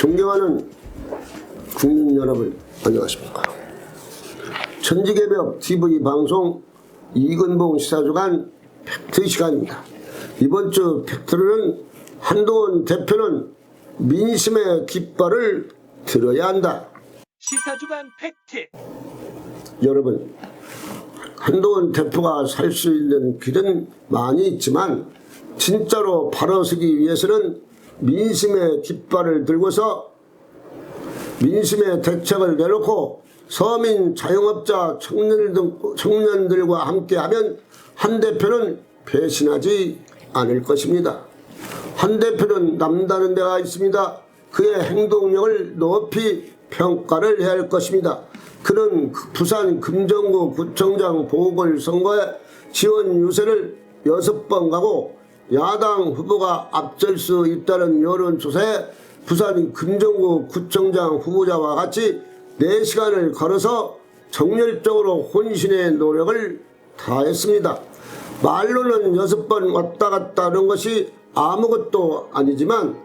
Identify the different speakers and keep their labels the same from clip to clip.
Speaker 1: 존경하는 국민 여러분, 안녕하십니까. 천지개벽 TV 방송 이근봉 시사주간 팩트 시간입니다. 이번 주 팩트로는 한동훈 대표는 민심의 깃발을 들어야 한다.
Speaker 2: 시사주간 팩트.
Speaker 1: 여러분, 한동훈 대표가 살 수 있는 길은 많이 있지만 진짜로 바로서기 위해서는 민심의 깃발을 들고서 민심의 대책을 내놓고 서민 자영업자 청년들과 함께하면 한 대표는 배신하지 않을 것입니다. 한 대표는 남다른 데가 있습니다. 그의 행동력을 높이 평가를 해야 할 것입니다. 그는 부산 금정구 구청장 보궐선거에 지원 유세를 6번 가고 야당 후보가 앞설 수 있다는 여론조사에 부산 금정구 구청장 후보자와 같이 4시간을 걸어서 정열적으로 혼신의 노력을 다했습니다. 말로는 6번 왔다 갔다 하는 것이 아무것도 아니지만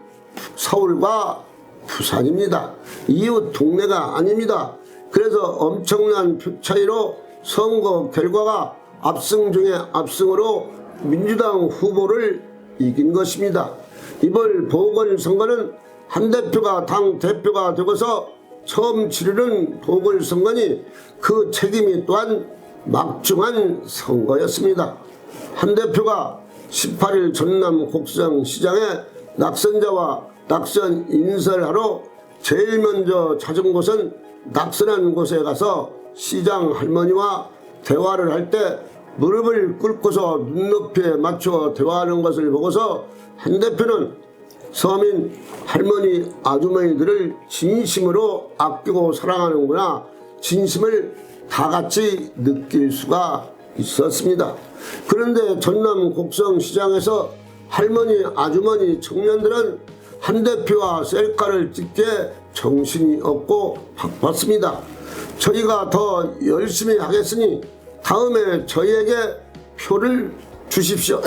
Speaker 1: 서울과 부산입니다. 이웃 동네가 아닙니다. 그래서 엄청난 표 차이로 선거 결과가 압승 중에 압승으로 민주당 후보를 이긴 것입니다. 이번 보궐선거는 한 대표가 당 대표가 되고서 처음 치르는 보궐선거니 그 책임이 또한 막중한 선거였습니다. 한 대표가 18일 전남 곡성시장에 낙선자와 낙선 인사를 하러 제일 먼저 찾은 곳은 낙선한 곳에 가서 시장 할머니와 대화를 할 때 무릎을 꿇고서 눈높이에 맞춰 대화하는 것을 보고서 한 대표는 서민 할머니 아주머니들을 진심으로 아끼고 사랑하는구나, 진심을 다 같이 느낄 수가 있었습니다. 그런데 전남 곡성시장에서 할머니 아주머니 청년들은 한 대표와 셀카를 찍기에 정신이 없고 바빴습니다. 저희가 더 열심히 하겠으니 다음에 저희에게 표를 주십시오.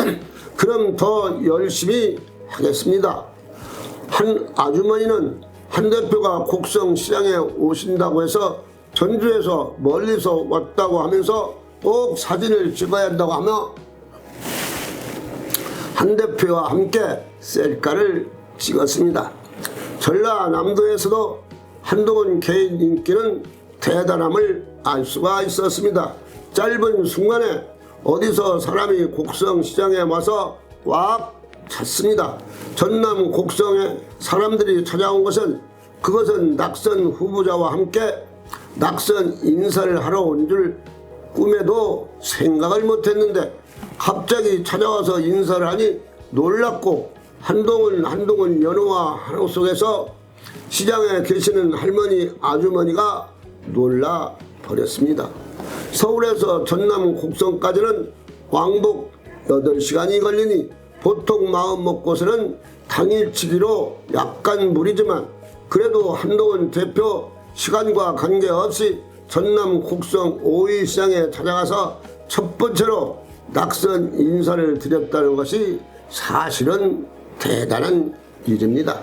Speaker 1: 그럼 더 열심히 하겠습니다. 한 아주머니는 한 대표가 곡성시장에 오신다고 해서 전주에서 멀리서 왔다고 하면서 꼭 사진을 찍어야 한다고 하며 한 대표와 함께 셀카를 찍었습니다. 전라남도에서도 한동훈 개인 인기는 대단함을 알 수가 있었습니다. 짧은 순간에 어디서 사람이 곡성시장에 와서 꽉 찼습니다. 전남 곡성에 사람들이 찾아온 것은 그것은 낙선 후보자와 함께 낙선 인사를 하러 온 줄 꿈에도 생각을 못했는데 갑자기 찾아와서 인사를 하니 놀랍고 한동훈 연호와 하루 속에서 시장에 계시는 할머니 아주머니가 놀라 버렸습니다. 서울에서 전남 곡성까지는 왕복 8시간이 걸리니 보통 마음 먹고서는 당일치기로 약간 무리지만 그래도 한동훈 대표 시간과 관계없이 전남 곡성 오이시장에 찾아가서 첫 번째로 낙선 인사를 드렸다는 것이 사실은 대단한 일입니다.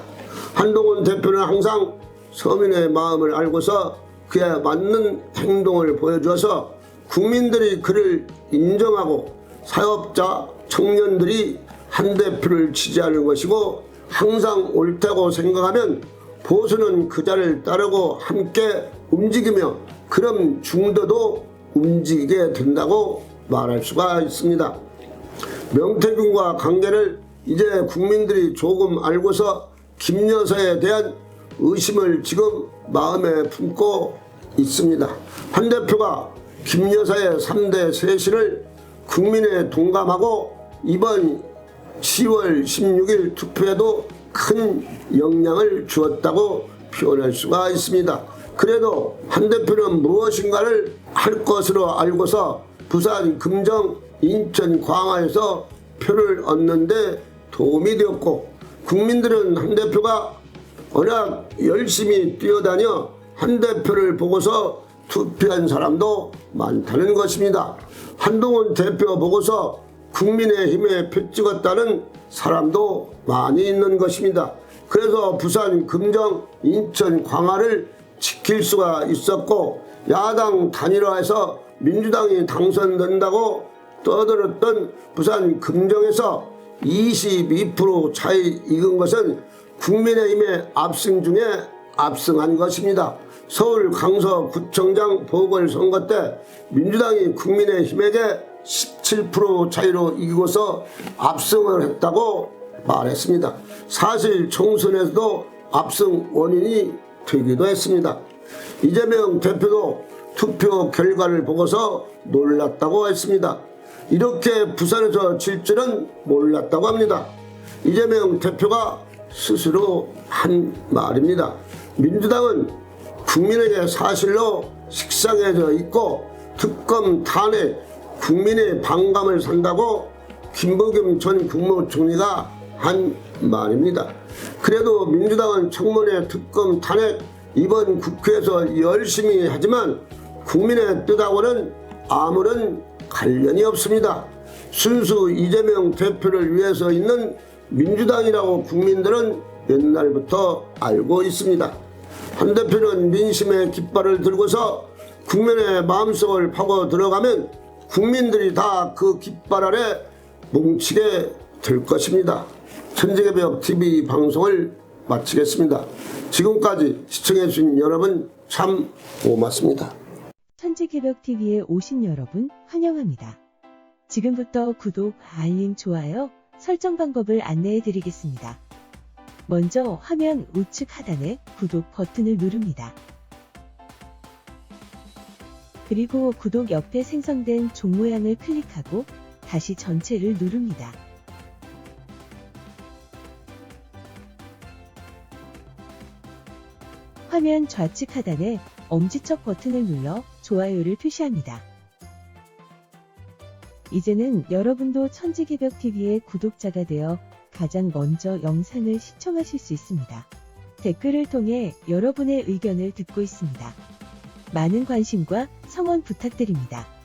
Speaker 1: 한동훈 대표는 항상 서민의 마음을 알고서 그에 맞는 행동을 보여주어서 국민들이 그를 인정하고 사업자, 청년들이 한 대표를 지지하는 것이고 항상 옳다고 생각하면 보수는 그 자를 따르고 함께 움직이며 그럼 중도도 움직이게 된다고 말할 수가 있습니다. 명태균과 관계를 이제 국민들이 조금 알고서 김 여사에 대한 의심을 지금 마음에 품고 있습니다. 한 대표가 김 여사의 3대 세신을 국민에 동감하고 이번 10월 16일 투표에도 큰 영향을 주었다고 표현할 수가 있습니다. 그래도 한 대표는 무엇인가를 할 것으로 알고서 부산, 금정, 인천, 광화에서 표를 얻는데 도움이 되었고 국민들은 한 대표가 워낙 열심히 뛰어다녀 한 대표를 보고서 투표한 사람도 많다는 것입니다. 한동훈 대표 보고서 국민의힘에 표 찍었다는 사람도 많이 있는 것입니다. 그래서 부산, 금정, 인천, 광화를 지킬 수가 있었고 야당 단일화해서 민주당이 당선된다고 떠들었던 부산, 금정에서 22% 차이 이긴 것은 국민의힘의 압승 중에 압승한 것입니다. 서울 강서구청장 보궐선거 때 민주당이 국민의힘에게 17% 차이로 이기고서 압승을 했다고 말했습니다. 사실 총선에서도 압승 원인이 되기도 했습니다. 이재명 대표도 투표 결과를 보고서 놀랐다고 했습니다. 이렇게 부산에서 질 줄은 몰랐다고 합니다. 이재명 대표가 스스로 한 말입니다. 민주당은 국민에게 사실로 식상해져 있고 특검 탄핵 국민의 반감을 산다고 김부겸 전 국무총리가 한 말입니다. 그래도 민주당은 청문회 특검 탄핵 이번 국회에서 열심히 하지만 국민의 뜻하고는 아무런 관련이 없습니다. 순수 이재명 대표를 위해서 있는 민주당이라고 국민들은 옛날부터 알고 있습니다. 한 대표는 민심의 깃발을 들고서 국민의 마음속을 파고 들어가면 국민들이 다 그 깃발 아래 뭉치게 될 것입니다. 천지개벽 TV 방송을 마치겠습니다. 지금까지 시청해주신 여러분 참 고맙습니다.
Speaker 3: 천지개벽TV에 오신 여러분 환영합니다. 지금부터 구독, 알림, 좋아요, 설정 방법을 안내해 드리겠습니다. 먼저 화면 우측 하단에 구독 버튼을 누릅니다. 그리고 구독 옆에 생성된 종 모양을 클릭하고 다시 전체를 누릅니다. 화면 좌측 하단에 엄지척 버튼을 눌러 좋아요를 표시합니다. 이제는 여러분도 천지개벽TV의 구독자가 되어 가장 먼저 영상을 시청하실 수 있습니다. 댓글을 통해 여러분의 의견을 듣고 있습니다. 많은 관심과 성원 부탁드립니다.